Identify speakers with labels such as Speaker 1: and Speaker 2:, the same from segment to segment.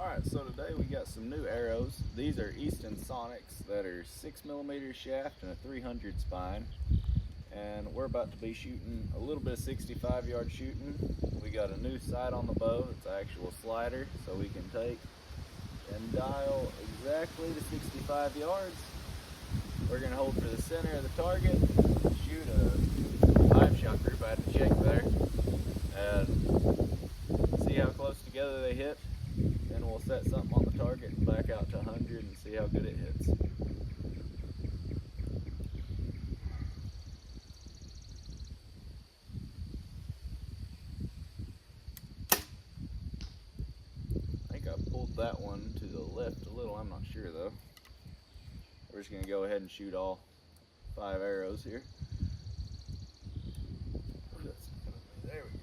Speaker 1: Alright, so today we got some new arrows. These are Easton Sonics that are 6mm shaft and a 300 spine. And we're about to be shooting a little bit of 65-yard shooting. We got a new sight on the bow. It's an actual slider, so we can take and dial exactly to 65 yards. We're going to hold for the center of the target, shoot a 5-shot group. I had to check there, and see how close together they hit. Then we'll set something on the target and back out to 100 and see how good it hits. I think I pulled that one to the left a little, I'm not sure though. We're just going to go ahead and shoot all 5 arrows here. There we go.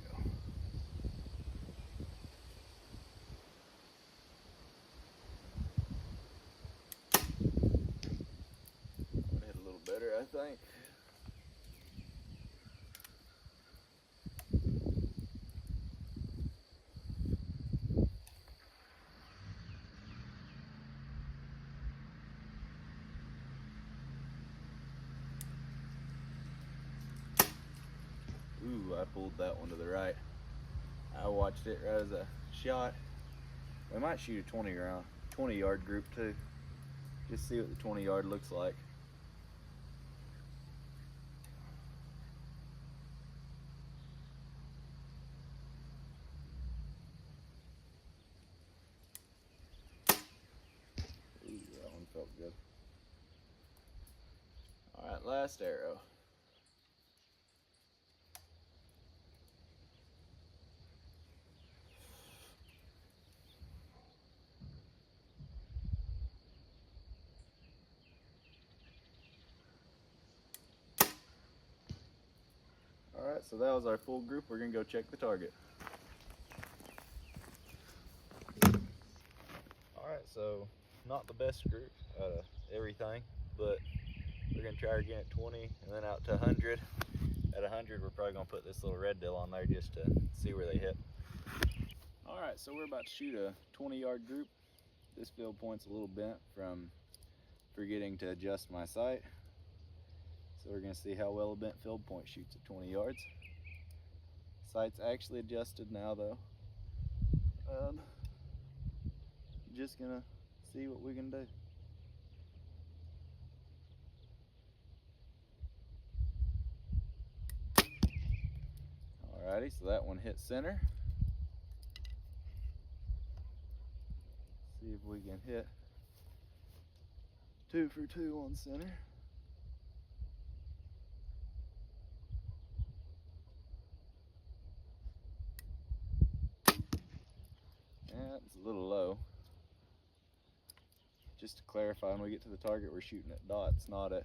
Speaker 1: Hit a little better, I think. Ooh, I pulled that one to the right. I watched it right as a shot. We might shoot a 20-yard group too. Just see what the 20-yard looks like. Ooh, that one felt good. All right, last arrow. All right, so that was our full group. We're gonna go check the target. All right, so not the best group out of everything, but we're gonna try again at 20 and then out to 100. At 100, we're probably gonna put this little red deal on there just to see where they hit. All right, so we're about to shoot a 20-yard group. This field point's a little bent from forgetting to adjust my sight. So we're gonna see how well a bent field point shoots at 20 yards. Sight's actually adjusted now though. Just gonna see what we can do. Alrighty, so that one hit center. See if we can hit 2 for 2 on center. Yeah, it's a little low. Just to clarify, when we get to the target, we're shooting at dots, not at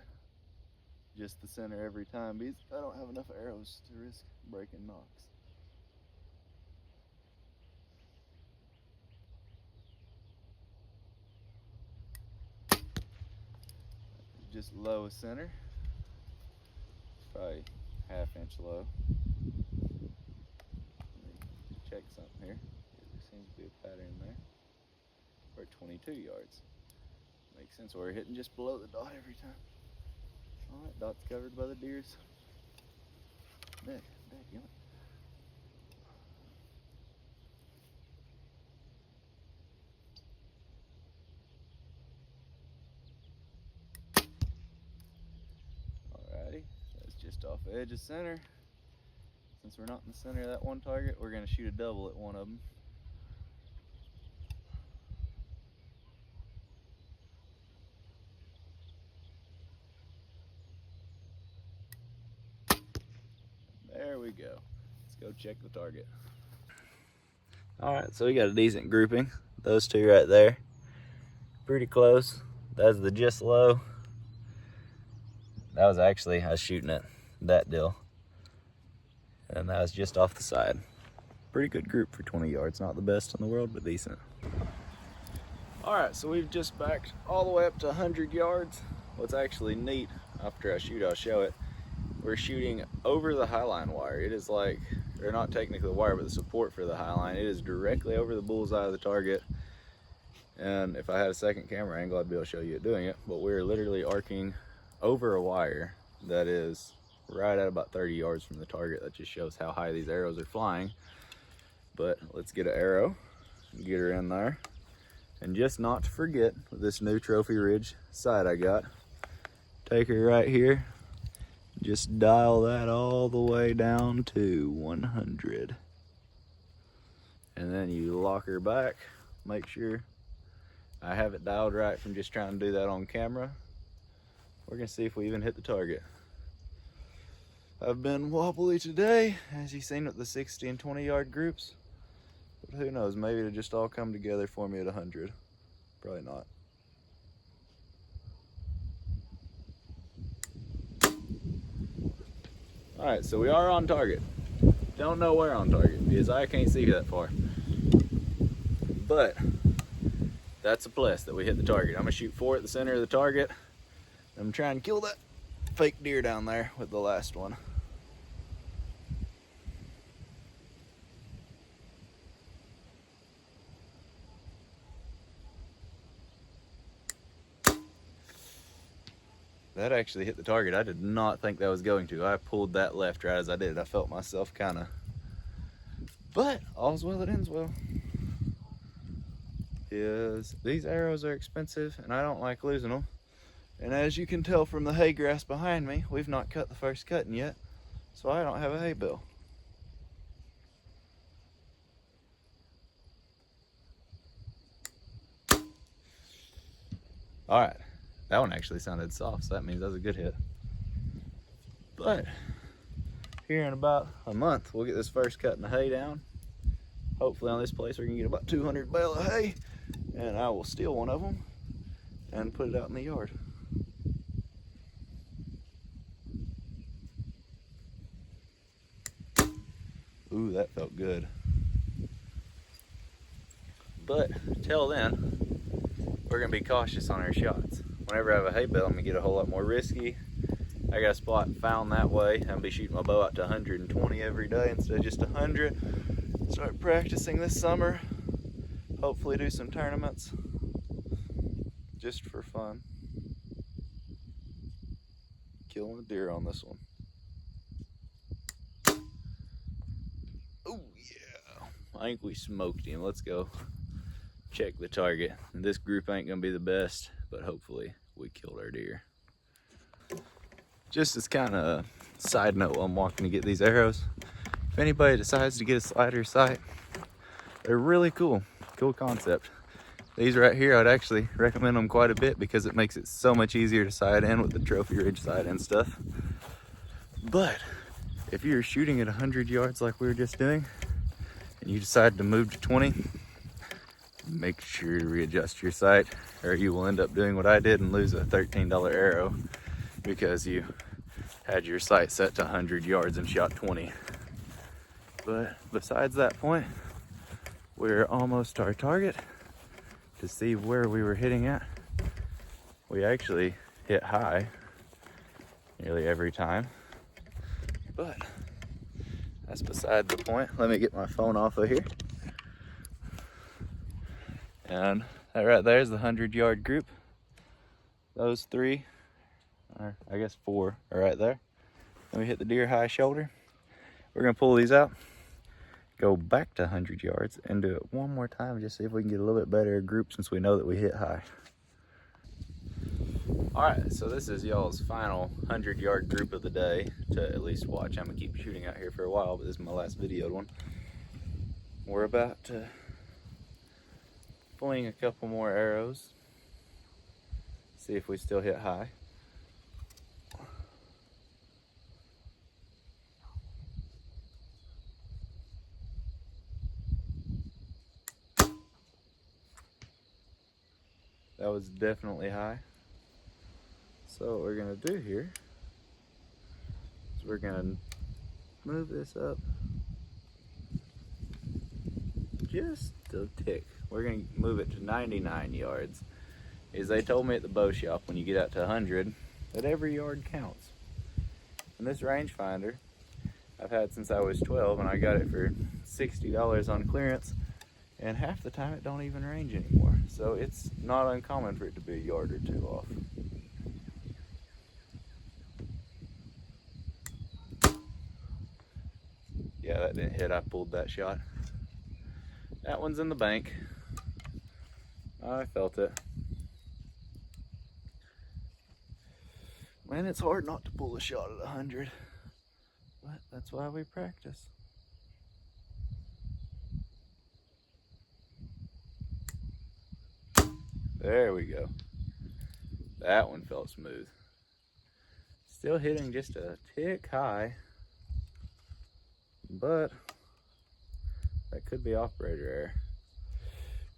Speaker 1: just the center every time, because I don't have enough arrows to risk breaking nocks. Just low center, probably ½ inch low. Check something here. There seems to be a pattern there. We're at 22 yards. Makes sense. We're hitting just below the dot every time. All right, dot's covered by the deers. Damn it. Alrighty, that's just off the edge of center. Since we're not in the center of that one target, we're going to shoot a double at one of them. There we go. Let's go check the target. Alright, so we got a decent grouping. Those two right there. Pretty close. That's the just low. That was actually, I was shooting at that deal. And that was just off the side. Pretty good group for 20 yards. Not the best in the world, but decent. Alright, so we've just backed all the way up to 100 yards. What's actually neat, after I shoot, I'll show it. We're shooting over the highline wire. It is like, or not technically the wire, but the support for the highline. It is directly over the bullseye of the target. And if I had a second camera angle, I'd be able to show you it doing it. But we're literally arcing over a wire that is right at about 30 yards from the target. That just shows how high these arrows are flying. But let's get an arrow, get her in there. And just not to forget, with this new Trophy Ridge sight I got, take her right here, just dial that all the way down to 100. And then you lock her back, make sure I have it dialed right from just trying to do that on camera. We're gonna see if we even hit the target. I've been wobbly today, as you've seen with the 60 and 20 yard groups. But who knows, maybe it'll just all come together for me at 100. Probably not. All right, so we are on target. Don't know where on target because I can't see that far. But that's a plus that we hit the target. I'm gonna shoot 4 at the center of the target. I'm trying to kill that fake deer down there with the last one. That actually hit the target. I did not think that was going to. I pulled that left right as I did. I felt myself kind of, but all's well that ends well. These arrows are expensive and I don't like losing them. And as you can tell from the hay grass behind me, we've not cut the first cutting yet, so I don't have a hay bale. All right. That one actually sounded soft, so that means that was a good hit. But here in about a month, we'll get this first cut in the hay down. Hopefully on this place we can get about 200 bale of hay, and I will steal one of them and put it out in the yard. Ooh, that felt good. But till then, we're gonna be cautious on our shots. Whenever I have a hay bale, I'm gonna get a whole lot more risky. I got a spot found that way. I'm gonna be shooting my bow out to 120 every day instead of just 100. Start practicing this summer. Hopefully do some tournaments just for fun. Killing a deer on this one. Oh yeah, I think we smoked him. Let's go check the target. This group ain't gonna be the best, but hopefully we killed our deer. Just as kind of a side note while I'm walking to get these arrows, if anybody decides to get a slider sight, they're really cool concept. These right here, I'd actually recommend them quite a bit because it makes it so much easier to sight in with the Trophy Ridge sight and stuff. But if you're shooting at 100 yards like we were just doing, and you decide to move to 20, make sure to readjust your sight, or you will end up doing what I did and lose a $13 arrow because you had your sight set to 100 yards and shot 20. But besides that point, we're almost to our target. To see where we were hitting at, we actually hit high nearly every time, but that's beside the point. Let me get my phone off of here. And that right there is the 100-yard group. Those 3, or I guess 4, are right there. Then we hit the deer high shoulder. We're gonna pull these out, go back to 100 yards, and do it one more time, just see if we can get a little bit better group since we know that we hit high. All right, so this is y'all's final 100-yard group of the day to at least watch. I'm gonna keep shooting out here for a while, but this is my last videoed one. We're about to fling a couple more arrows, see if we still hit high. That was definitely high. So what we're gonna do here is we're gonna move this up just a tick. We're gonna move it to 99 yards. Is they told me at the bow shop when you get out to 100 that every yard counts. And this rangefinder I've had since I was 12, and I got it for $60 on clearance. And half the time it don't even range anymore. So it's not uncommon for it to be a yard or two off. Yeah, that didn't hit. I pulled that shot. That one's in the bank. I felt it. Man, it's hard not to pull a shot at 100. But that's why we practice. There we go. That one felt smooth. Still hitting just a tick high, but that could be operator error.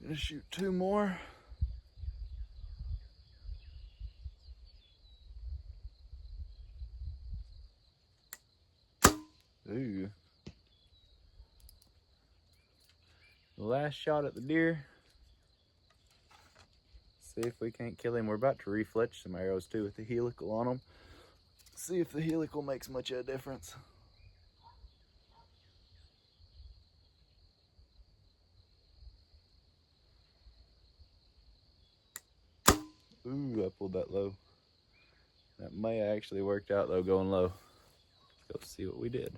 Speaker 1: Gonna shoot 2 more. Ooh. The last shot at the deer. See if we can't kill him. We're about to refletch some arrows too with the helical on them. See if the helical makes much of a difference. Ooh, I pulled that low. That may have actually worked out though, going low. Let's go see what we did.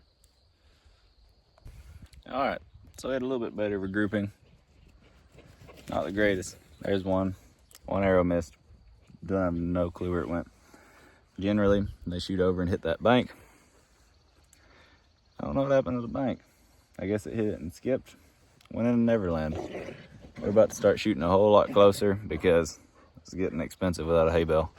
Speaker 1: All right, so I had a little bit better of a grouping. Not the greatest. There's one. One arrow missed. Don't have no clue where it went. Generally, they shoot over and hit that bank. I don't know what happened to the bank. I guess it hit it and skipped. Went in Neverland. We're about to start shooting a whole lot closer because it's getting expensive without a hay bale.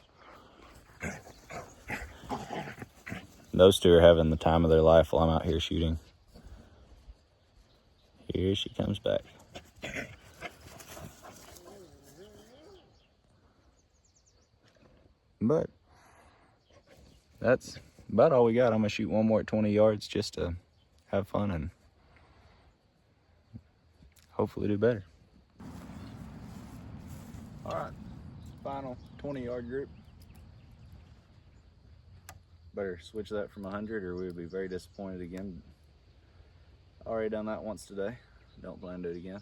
Speaker 1: Those two are having the time of their life while I'm out here shooting. Here she comes back. But that's about all we got. I'm gonna shoot one more at 20 yards just to have fun and hopefully do better. All right, final 20-yard group. Better switch that from 100 or we would be very disappointed again. Already done that once today. Don't plan to do it again.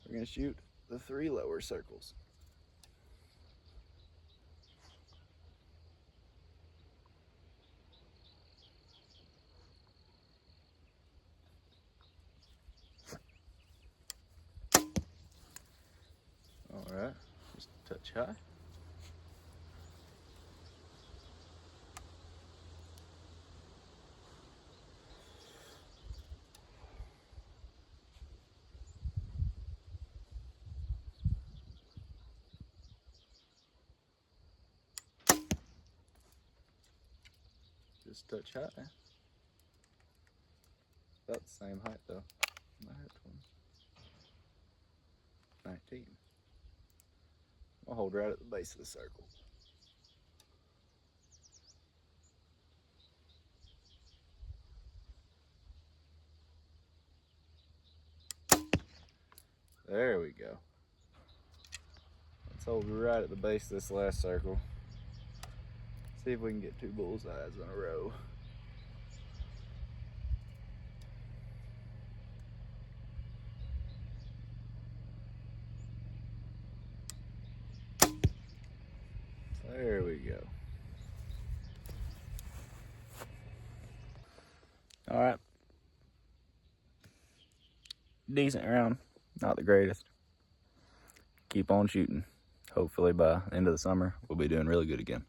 Speaker 1: We're gonna shoot the 3 lower circles. All right, just a touch high. Just a touch high. About the same height though. My height's 19. I'll hold right at the base of the circle. There we go. Let's hold right at the base of this last circle. See if we can get 2 bullseyes in a row. There we go. All right. Decent round, not the greatest. Keep on shooting. Hopefully by the end of the summer, we'll be doing really good again.